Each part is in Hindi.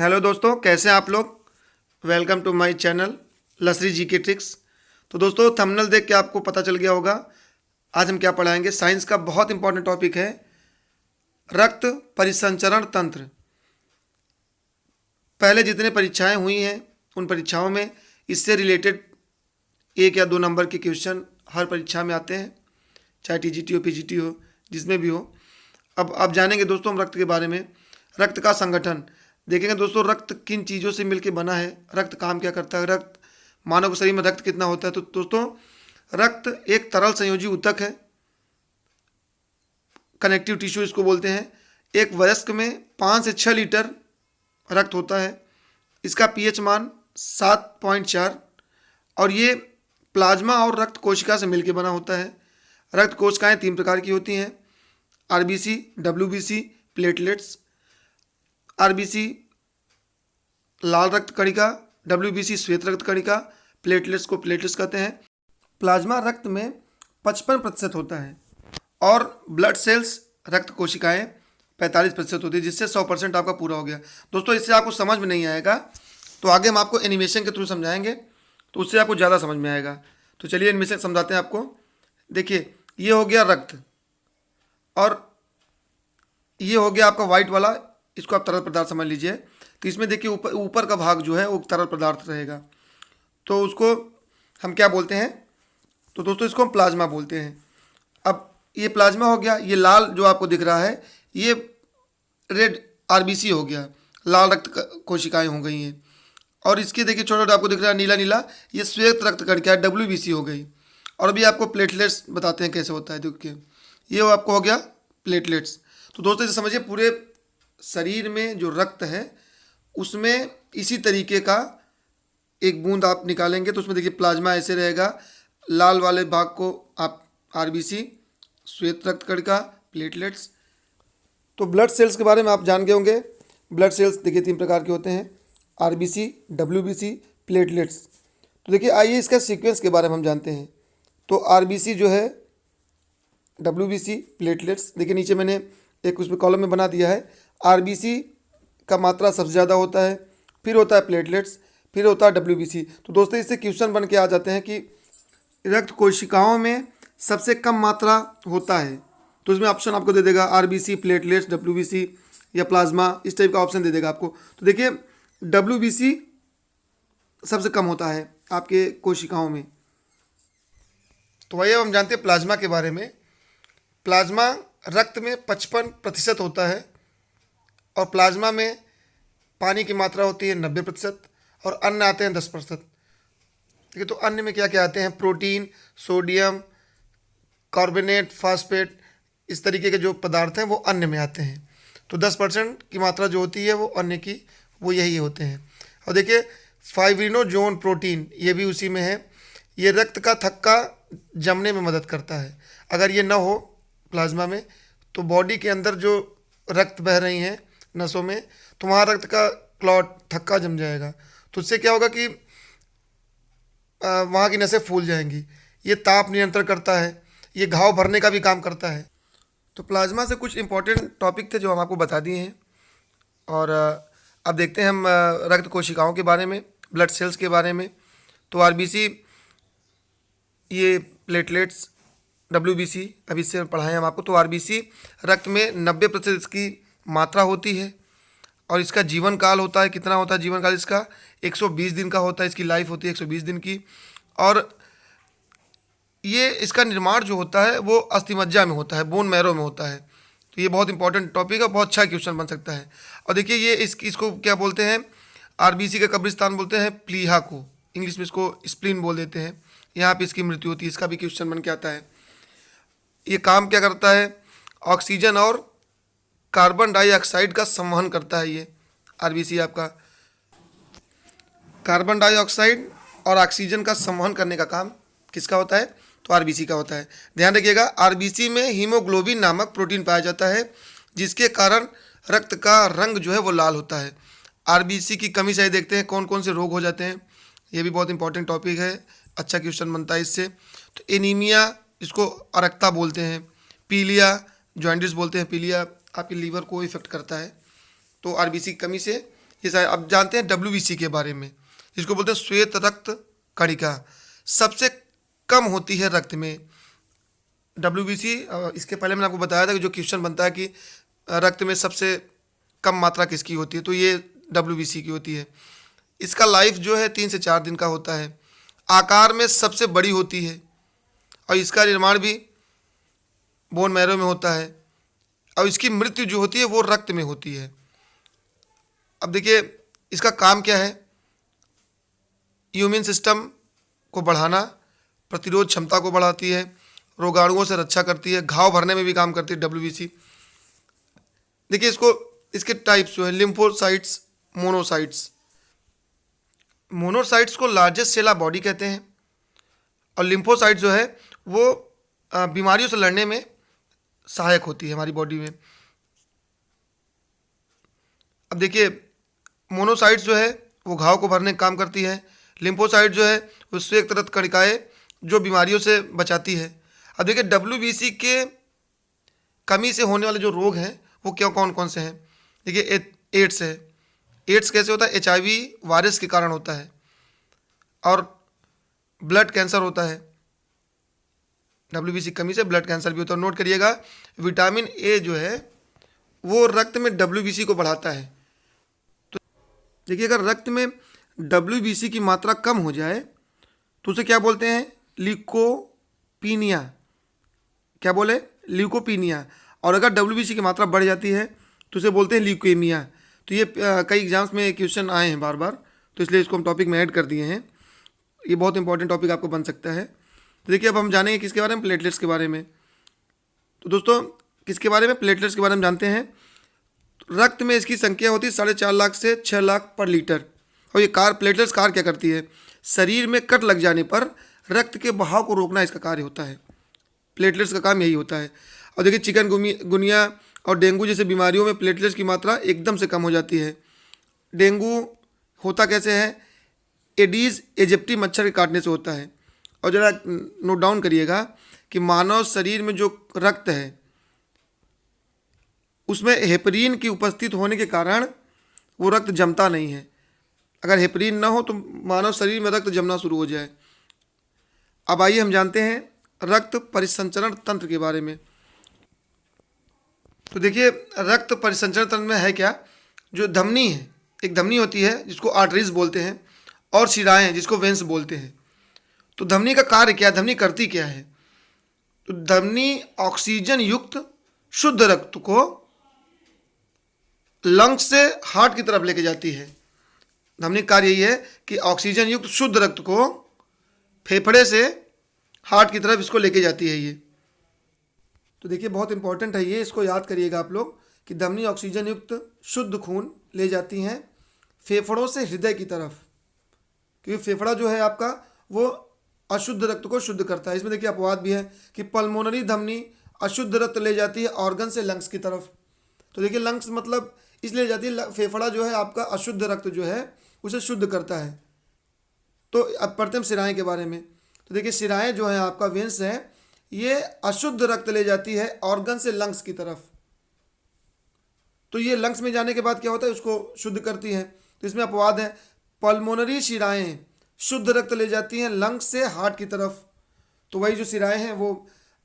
हेलो दोस्तों, कैसे हैं आप लोग। वेलकम टू माय चैनल लसरी जी के ट्रिक्स। तो दोस्तों, थंबनेल देख के आपको पता चल गया होगा आज हम क्या पढ़ाएंगे। साइंस का बहुत इंपॉर्टेंट टॉपिक है रक्त परिसंचरण तंत्र। पहले जितने परीक्षाएं हुई हैं उन परीक्षाओं में इससे रिलेटेड 1 या 2 नंबर के क्वेश्चन हर परीक्षा में आते हैं, चाहे टीजीटी हो, पीजीटी हो, जिसमें भी हो। अब आप जानेंगे दोस्तों हम रक्त के बारे में। रक्त का संगठन देखेंगे दोस्तों, रक्त किन चीज़ों से मिलकर बना है, रक्त काम क्या करता है, रक्त मानव के शरीर में रक्त कितना होता है। तो दोस्तों, रक्त एक तरल संयोजी ऊतक है, कनेक्टिव टिश्यू इसको बोलते हैं। एक वयस्क में 5 से 6 लीटर रक्त होता है। इसका पीएच मान 7.4 और ये प्लाज्मा और रक्त कोशिका से मिलकर बना होता है। रक्त कोशिकाएं 3 प्रकार की होती हैं, आरबीसी, डब्ल्यूबीसी, प्लेटलेट्स। आरबीसी लाल रक्त कणिका, डब्ल्यूबीसी श्वेत रक्त कणिका, प्लेटलेट्स को प्लेटलेट्स कहते हैं। प्लाज्मा रक्त में 55% होता है और ब्लड सेल्स रक्त कोशिकाएं 45% होती है, जिससे 100% आपका पूरा हो गया। दोस्तों, इससे आपको समझ में नहीं आएगा तो आगे हम आपको एनिमेशन के थ्रू समझाएंगे, तो उससे आपको ज़्यादा समझ में आएगा। तो चलिए एनिमेशन समझाते हैं आपको। देखिए, ये हो गया रक्त और ये हो गया आपका वाइट वाला, इसको आप तरल पदार्थ समझ लीजिए। तो इसमें देखिए ऊपर का भाग जो है वो तरल पदार्थ रहेगा, तो उसको हम क्या बोलते हैं। तो दोस्तों, इसको हम प्लाज्मा बोलते हैं। अब ये प्लाज्मा हो गया, ये लाल जो आपको दिख रहा है ये रेड आरबीसी हो गया, लाल रक्त कोशिकाएं हो गई हैं। और इसके देखिए छोटा छोटा आपको दिख रहा है नीला नीला, ये श्वेत रक्त कणिका है, डब्ल्यूबीसी हो गई। और अभी आपको प्लेटलेट्स बताते हैं कैसे होता है। देखिए, ये आपको हो गया प्लेटलेट्स। तो दोस्तों, इसे समझिए, पूरे शरीर में जो रक्त है उसमें इसी तरीके का एक बूंद आप निकालेंगे तो उसमें देखिए प्लाज्मा ऐसे रहेगा। लाल वाले भाग को आप आरबीसी, श्वेत रक्त कणिका, प्लेटलेट्स। तो ब्लड सेल्स के बारे में आप जान गए होंगे। ब्लड सेल्स देखिए 3 प्रकार के होते हैं, आरबीसी, डब्ल्यूबीसी, प्लेटलेट्स। तो देखिए, आइए इसका सीक्वेंस के बारे में हम जानते हैं। तो आरबीसी जो है, डब्ल्यूबीसी, प्लेटलेट्स। देखिए नीचे मैंने एक उसमें कॉलम में बना दिया है। आरबीसी का मात्रा सबसे ज़्यादा होता है, फिर होता है प्लेटलेट्स, फिर होता है डब्ल्यूबीसी। तो दोस्तों, इससे क्वेश्चन बन के आ जाते हैं कि रक्त कोशिकाओं में सबसे कम मात्रा होता है, तो उसमें ऑप्शन आपको दे देगा आरबीसी, प्लेटलेट्स, डब्ल्यूबीसी या प्लाज्मा, इस टाइप का ऑप्शन दे देगा आपको। तो देखिए, डब्ल्यूबीसी सबसे कम होता है आपके कोशिकाओं में। तो वही अब हम जानते हैं प्लाज्मा के बारे में। प्लाज्मा रक्त में 55% होता है और प्लाज्मा में पानी की मात्रा होती है 90% और अन्य आते हैं 10%। ठीक है, तो अन्य में क्या क्या आते हैं, प्रोटीन, सोडियम, कार्बोनेट, फास्फेट, इस तरीके के जो पदार्थ हैं वो अन्य में आते हैं। तो 10% की मात्रा जो होती है वो अन्य की, वो यही होते हैं। और देखिए, फाइब्रिनोजोन प्रोटीन ये भी उसी में है। ये रक्त का थक्का जमने में मदद करता है। अगर ये ना हो प्लाज्मा में तो बॉडी के अंदर जो रक्त बह रही हैं नसों में, तो वहाँ रक्त का क्लॉट, थक्का जम जाएगा। तो उससे क्या होगा कि वहाँ की नसें फूल जाएंगी। ये ताप नियंत्रण करता है, ये घाव भरने का भी काम करता है। तो प्लाज्मा से कुछ इंपॉर्टेंट टॉपिक थे जो हम आपको बता दिए हैं। और अब देखते हैं हम रक्त कोशिकाओं के बारे में, ब्लड सेल्स के बारे में। तो आरबीसी, ये प्लेटलेट्स, डब्ल्यूबीसी अभी इससे पढ़ाएं हम आपको। तो आरबीसी रक्त में 90% इसकी मात्रा होती है और इसका जीवन काल होता है, कितना होता है जीवन काल इसका, 120 दिन का होता है। इसकी लाइफ होती है 120 दिन की। और ये इसका निर्माण जो होता है वो अस्थिमज्जा में होता है, बोन मैरो में होता है। तो ये बहुत इंपॉर्टेंट टॉपिक है, बहुत अच्छा क्वेश्चन बन सकता है। और देखिए, ये इसको क्या बोलते हैं, आरबीसी का कब्रिस्तान बोलते हैं प्लीहा को, इंग्लिश में इसको स्प्लीन बोल देते हैं। यहाँ पे इसकी मृत्यु होती है, इसका भी क्वेश्चन बन के आता है। ये काम क्या करता है, ऑक्सीजन और कार्बन डाइऑक्साइड का संवहन करता है। ये आरबीसी आपका कार्बन डाइऑक्साइड और ऑक्सीजन का संवहन करने का काम किसका होता है, तो आरबीसी का होता है। ध्यान रखिएगा, आरबीसी में हीमोग्लोबिन नामक प्रोटीन पाया जाता है, जिसके कारण रक्त का रंग जो है वो लाल होता है। आरबीसी की कमी से देखते हैं कौन कौन से रोग हो जाते हैं, ये भी बहुत इंपॉर्टेंट टॉपिक है, अच्छा क्वेश्चन बनता है इससे। तो एनीमिया, इसको अरक्ता बोलते हैं। पीलिया, जॉन्डिस बोलते हैं। पीलिया आपके लीवर को इफेक्ट करता है। तो आरबीसी की कमी से ये सारे। अब जानते हैं WBC के बारे में, जिसको बोलते हैं श्वेत रक्त कणिका, सबसे कम होती है रक्त में। WBC, इसके पहले मैंने आपको बताया था कि जो क्वेश्चन बनता है कि रक्त में सबसे कम मात्रा किसकी होती है, तो ये WBC की होती है। इसका लाइफ जो है 3 से 4 दिन का होता है, आकार में सबसे बड़ी होती है और इसका निर्माण भी बोन मैरो में होता है और इसकी मृत्यु जो होती है वो रक्त में होती है। अब देखिए इसका काम क्या है, इम्यून सिस्टम को बढ़ाना, प्रतिरोध क्षमता को बढ़ाती है, रोगाणुओं से रक्षा करती है, घाव भरने में भी काम करती है WBC। देखिए इसके टाइप्स जो है, लिम्फोसाइट्स, मोनोसाइट्स। मोनोसाइट्स को लार्जेस्ट सेल ऑफ बॉडी कहते हैं और लिम्फोसाइट जो है वो बीमारियों से लड़ने में सहायक होती है हमारी बॉडी में। अब देखिए मोनोसाइट्स जो है वो घाव को भरने का काम करती है, लिम्फोसाइट जो है वो श्वेत रक्त कणिकाएं जो बीमारियों से बचाती है। अब देखिए WBC के कमी से होने वाले जो रोग हैं वो क्या कौन कौन से हैं। देखिए एड्स है। एड्स कैसे होता है, HIV वायरस के कारण होता है, और ब्लड कैंसर होता है। WBC कमी से ब्लड कैंसर भी होता है। नोट करिएगा, विटामिन A जो है वो रक्त में WBC को बढ़ाता है। तो देखिए अगर रक्त में WBC की मात्रा कम हो जाए तो उसे क्या बोलते हैं, ल्यूकोपीनिया। क्या बोले, ल्यूकोपीनिया। और अगर WBC की मात्रा बढ़ जाती है तो उसे बोलते हैं ल्यूकेमिया। तो ये कई एग्जाम्स में क्वेश्चन आए हैं बार बार, तो इसलिए इसको हम टॉपिक में ऐड कर दिए हैं। ये बहुत इंपॉर्टेंट टॉपिक आपको बन सकता है। तो देखिए अब हम जानेंगे किसके बारे में, प्लेटलेट्स के बारे में। तो दोस्तों किसके बारे में, प्लेटलेट्स के बारे में जानते हैं। रक्त में इसकी संख्या होती है 4.5 लाख से 6 लाख पर लीटर। और ये प्लेटलेट्स कार्य क्या करती है, शरीर में कट लग जाने पर रक्त के बहाव को रोकना इसका कार्य होता है। प्लेटलेट्स का काम यही होता है। और देखिए चिकनगुनिया और डेंगू जैसे बीमारियों में प्लेटलेट्स की मात्रा एकदम से कम हो जाती है। डेंगू होता कैसे है, एडीज एजिप्टी मच्छर के काटने से होता है। और ज़रा नोट डाउन करिएगा कि मानव शरीर में जो रक्त है उसमें हेपरीन की उपस्थित होने के कारण वो रक्त जमता नहीं है। अगर हेपरीन ना हो तो मानव शरीर में रक्त जमना शुरू हो जाए। अब आइए हम जानते हैं रक्त परिसंचरण तंत्र के बारे में। तो देखिए रक्त परिसंचरण तंत्र में है क्या, जो धमनी है, एक धमनी होती है जिसको आर्टरीज बोलते हैं, और शिराएं हैं जिसको वेंस बोलते हैं। तो धमनी का कार्य क्या है, धमनी करती क्या है, तो धमनी ऑक्सीजन युक्त शुद्ध रक्त को लंग्स से हार्ट की तरफ लेके जाती है। धमनी का कार्य यही है कि ऑक्सीजन युक्त शुद्ध रक्त को फेफड़े से हार्ट की तरफ इसको लेके जाती है ये। तो देखिए बहुत इंपॉर्टेंट है ये, इसको याद करिएगा आप लोग कि धमनी ऑक्सीजन युक्त शुद्ध खून ले जाती हैं फेफड़ों से हृदय की तरफ, क्योंकि फेफड़ा जो है आपका वो अशुद्ध रक्त को शुद्ध करता है। इसमें देखिए अपवाद भी है कि पल्मोनरी धमनी अशुद्ध रक्त ले जाती है ऑर्गन से लंग्स की तरफ। तो देखिए लंग्स मतलब इसलिए जाती है, फेफड़ा जो है आपका अशुद्ध रक्त जो है उसे शुद्ध करता है। तो अब पढ़ते हैं शिराएँ के बारे में। तो देखिए शिराएँ जो है आपका वेंस है, ये अशुद्ध रक्त ले जाती है ऑर्गन से लंग्स की तरफ। तो ये लंग्स में जाने के बाद क्या होता है, उसको शुद्ध करती है। तो इसमें अपवाद है, पल्मोनरी शिराएँ शुद्ध रक्त ले जाती हैं लंग्स से हार्ट की तरफ। तो वही जो शिराएँ हैं वो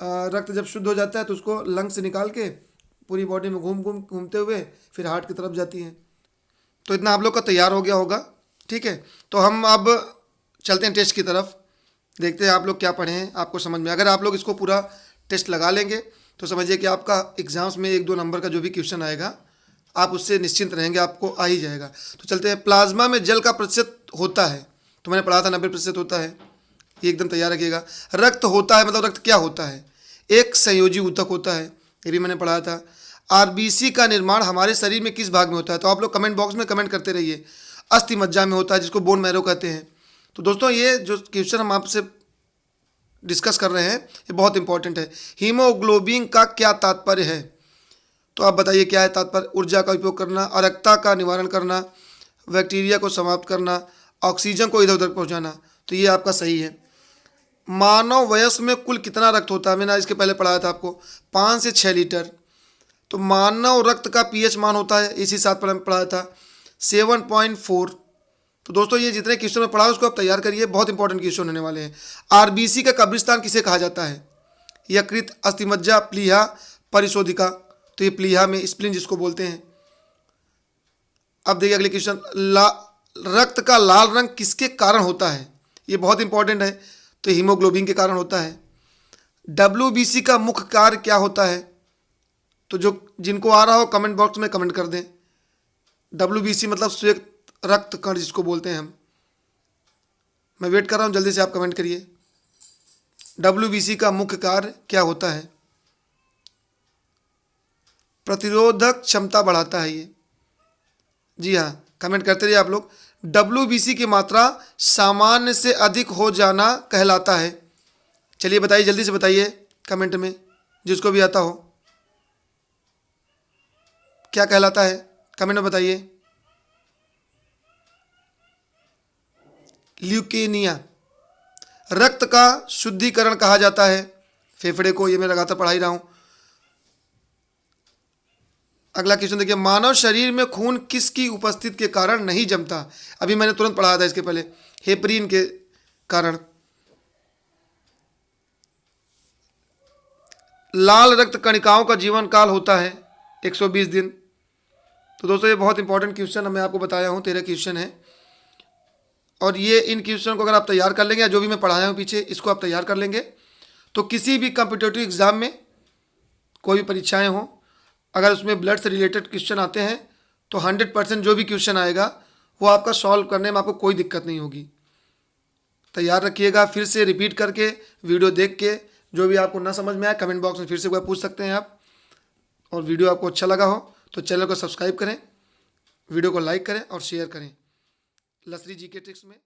रक्त जब शुद्ध हो जाता है तो उसको लंग्स से निकाल के पूरी बॉडी में घूमते हुए फिर हार्ट की तरफ जाती हैं। तो इतना आप लोग का तैयार हो गया होगा, ठीक है। तो हम अब चलते हैं टेस्ट की तरफ, देखते हैं आप लोग क्या पढ़े हैं, आपको समझ में। अगर आप लोग इसको पूरा टेस्ट लगा लेंगे तो समझिए कि आपका एग्जाम्स में 1-2 नंबर का जो भी क्वेश्चन आएगा आप उससे निश्चिंत रहेंगे, आपको आ ही जाएगा। तो चलते हैं। प्लाज्मा में जल का प्रतिशत होता है, तो मैंने पढ़ा था 90% होता है, ये एकदम तैयार रखिएगा। रक्त होता है मतलब रक्त क्या होता है, एक संयोजी ऊतक होता है, ये भी मैंने पढ़ा था। RBC का निर्माण हमारे शरीर में किस भाग में होता है, तो आप लोग कमेंट बॉक्स में कमेंट करते रहिए। अस्थि मज्जा में होता है जिसको बोन मैरो कहते हैं। तो दोस्तों ये जो क्वेश्चन हम आपसे डिस्कस कर रहे हैं ये बहुत इंपॉर्टेंट है। हीमोग्लोबिन का क्या तात्पर्य है, तो आप बताइए क्या है तात्पर्य। ऊर्जा का उपयोग करना, अरक्ता का निवारण करना, बैक्टीरिया को समाप्त करना, ऑक्सीजन को इधर उधर पहुंचाना। तो ये आपका सही है। मानव वयस्क में कुल कितना रक्त होता है, मैंने इसके पहले पढ़ाया था आपको 5 से 6 लीटर। तो मानव रक्त का pH मान होता है, इसी साथ पर पढ़ाया था 7.4। तो दोस्तों ये जितने क्वेश्चन में पढ़ा उसको आप तैयार करिए, बहुत इंपॉर्टेंट क्वेश्चन होने वाले हैं। आरबीसी का कब्रिस्तान किसे कहा जाता है? यकृत, अस्थिमज्जा, प्लीहा, परिशोधिका। तो ये प्लीहा में स्प्लीन जिसको बोलते हैं। अब देखिए अगले क्वेश्चन, रक्त का लाल रंग किसके कारण होता है? ये बहुत इंपॉर्टेंट है। तो हीमोग्लोबिन के कारण होता है। डब्ल्यूबीसी का मुख्य कार्य क्या होता है? तो जो जिनको आ रहा हो कमेंट बॉक्स में कमेंट कर दें। डब्ल्यूबीसी मतलब श्वेत रक्त कण जिसको बोलते हैं हम। मैं वेट कर रहा हूँ, जल्दी से आप कमेंट करिए। डब्ल्यूबीसी का मुख्य कार्य क्या होता है? प्रतिरोधक क्षमता बढ़ाता है ये। जी हाँ, कमेंट करते रहिए आप लोग। डब्ल्यूबीसी की मात्रा सामान्य से अधिक हो जाना कहलाता है। चलिए बताइए, जल्दी से बताइए कमेंट में, जिसको भी आता हो क्या कहलाता है, कमेंट में बताइए। ल्यूकेनिया। रक्त का शुद्धिकरण कहा जाता है फेफड़े को, ये मैं लगातार पढ़ा ही रहा हूं। अगला क्वेश्चन देखिए, मानव शरीर में खून किसकी उपस्थिति के कारण नहीं जमता? अभी मैंने तुरंत पढ़ा था इसके पहले, हेपरीन के कारण। लाल रक्त कणिकाओं का जीवन काल होता है 120 दिन। तो दोस्तों ये बहुत इंपॉर्टेंट क्वेश्चन मैं आपको बताया हूँ, 13 क्वेश्चन है। और ये इन क्वेश्चन को अगर आप तैयार कर लेंगे, या जो भी मैं पढ़ाया हूँ पीछे, इसको आप तैयार कर लेंगे, तो किसी भी कॉम्पिटिटिव एग्जाम में कोई भी परीक्षाएं हों, अगर उसमें ब्लड से रिलेटेड क्वेश्चन आते हैं तो 100% जो भी क्वेश्चन आएगा वो आपका सॉल्व करने में आपको कोई दिक्कत नहीं होगी। तैयार रखिएगा। फिर से रिपीट करके वीडियो देख के जो भी आपको ना समझ में आए कमेंट बॉक्स में फिर से वह पूछ सकते हैं आप। और वीडियो आपको अच्छा लगा हो तो चैनल को सब्सक्राइब करें, वीडियो को लाइक करें और शेयर करें। लसरी जीके ट्रिक्स में